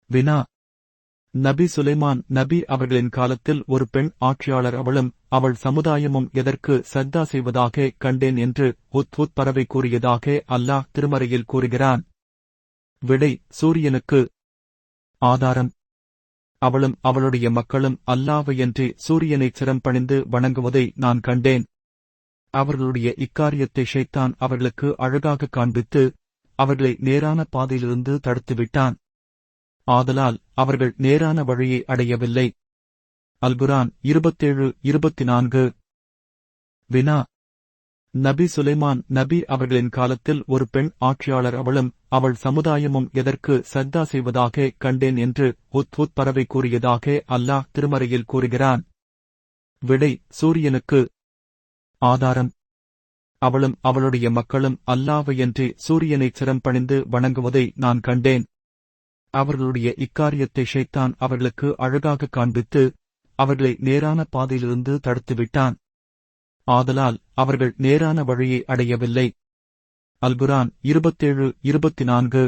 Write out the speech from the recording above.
வினா. நபி சுலைமான் நபி அவர்களின் காலத்தில் ஒரு பெண் ஆட்சியாளர் அவளும் அவள் சமுதாயமும் எதற்கு சஜ்தா செய்வதாக கண்டேன் என்று ஹுத் பறவை கூறியதாக அல்லாஹ் திருமறையில் கூறுகிறான். விடை. சூரியனுக்கு. ஆதாரம். அவளும் அவளுடைய மக்களும் அல்லாஹ்வையன்றி சூரியனைச் சிரம் பணிந்து வணங்குவதை நான் கண்டேன். அவர்களுடைய இக்காரியத்தை ஷைத்தான் அவர்களுக்கு அழகாக காண்பித்து அவர்களை நேரான பாதையிலிருந்து தடுத்துவிட்டான். ஆதலால் அவர்கள் நேரான வழியை அடையவில்லை. அல்-குர்ஆன் 27:24. வினா. நபி சுலைமான் நபி அவர்களின் காலத்தில் ஒரு பெண் ஆட்சியாளர் அவளும் அவள் சமுதாயமும் எதற்கு சஜ்தா செய்வதாக கண்டேன் என்று ஹுத் பறவை கூறியதாக அல்லாஹ் திருமறையில் கூறுகிறான். விடை. சூரியனுக்கு. ஆதாரம். அவளும் அவளுடைய மக்களும் அல்லாஹ்வையன்றி சூரியனைச் சிரம் பணிந்து வணங்குவதை நான் கண்டேன். அவர்களுடைய இக்காரியத்தை ஷைத்தான் அவர்களுக்கு அழகாக காண்பித்து அவர்களை நேரான பாதையிலிருந்து தடுத்துவிட்டான். ஆதலால் அவர்கள் நேரான வழியை அடையவில்லை. அல்-குர்ஆன் 27:24.